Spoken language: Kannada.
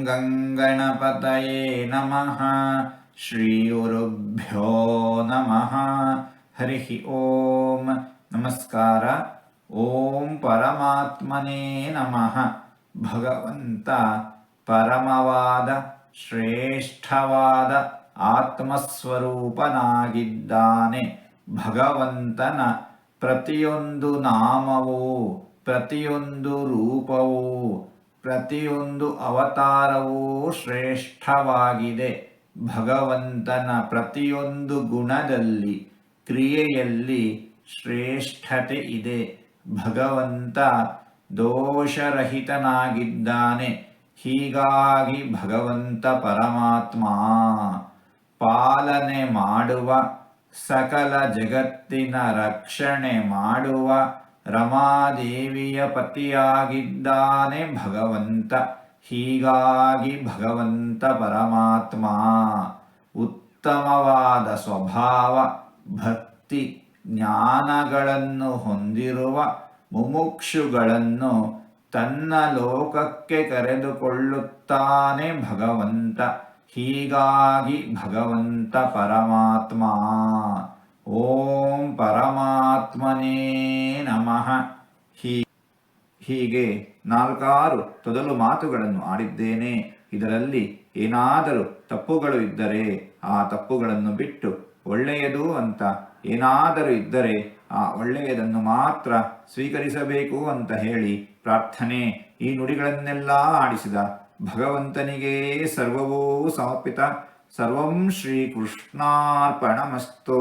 ಗಂಗಣಪತಯೇ ನಮಃ. ಶ್ರೀ ಗುರುಭ್ಯೋ ನಮಃ. ಹರಿ ಓಂ. ನಮಸ್ಕಾರ. ಓಂ ಪರಮಾತ್ಮನೇ ನಮಃ. ಭಗವಂತ ಪರಮವಾದ ಶ್ರೇಷ್ಠವಾದ ಆತ್ಮಸ್ವರೂಪನಾಗಿದ್ದಾನೆ. ಭಗವಂತನ ಪ್ರತಿಯೊಂದು ನಾಮವೂ, ಪ್ರತಿಯೊಂದು ರೂಪವೂ, ಪ್ರತಿಯೊಂದು ಅವತಾರವೂ ಶ್ರೇಷ್ಠವಾಗಿದೆ. ಭಗವಂತನ ಪ್ರತಿಯೊಂದು ಗುಣದಲ್ಲಿ, ಕ್ರಿಯೆಯಲ್ಲಿ ಶ್ರೇಷ್ಠತೆ ಇದೆ. ಭಗವಂತ ದೋಷರಹಿತನಾಗಿದ್ದಾನೆ. ಹೀಗಾಗಿ ಭಗವಂತ ಪರಮಾತ್ಮ ಪಾಲನೆ ಮಾಡುವ, ಸಕಲ ಜಗತ್ತಿನ ರಕ್ಷಣೆ ಮಾಡುವ ರಮಾದೇವಿಯ ಪತಿಯಾಗಿದ್ದಾನೆ ಭಗವಂತ. ಹೀಗಾಗಿ ಭಗವಂತ ಪರಮಾತ್ಮ ಉತ್ತಮವಾದ ಸ್ವಭಾವ, ಭಕ್ತಿ, ಜ್ಞಾನಗಳನ್ನು ಹೊಂದಿರುವ ಮುಮುಕ್ಷುಗಳನ್ನು ತನ್ನ ಲೋಕಕ್ಕೆ ಕರೆದುಕೊಳ್ಳುತ್ತಾನೆ ಭಗವಂತ. ಹೀಗಾಗಿ ಭಗವಂತ ಪರಮಾತ್ಮ. ಓಂ ಪರಮಾತ್ಮನೇ ನಮಃ. ಹೀಗೆ 4 ತೊದಲು ಮಾತುಗಳನ್ನು ಆಡಿದ್ದೇನೆ. ಇದರಲ್ಲಿ ಏನಾದರೂ ತಪ್ಪುಗಳು ಇದ್ದರೆ ಆ ತಪ್ಪುಗಳನ್ನು ಬಿಟ್ಟು ಒಳ್ಳೆಯದು ಅಂತ ಏನಾದರೂ ಇದ್ದರೆ ಆ ಒಳ್ಳೆಯದನ್ನು ಮಾತ್ರ ಸ್ವೀಕರಿಸಬೇಕು ಅಂತ ಹೇಳಿ ಪ್ರಾರ್ಥನೆ. ಈ ನುಡಿಗಳನ್ನೆಲ್ಲ ಆಡಿಸಿದ ಭಗವಂತನಿಗೆ ಸರ್ವವೂ ಸಮರ್ಪಿತ. ಸರ್ವಂ ಶ್ರೀಕೃಷ್ಣಾರ್ಪಣಮಸ್ತು.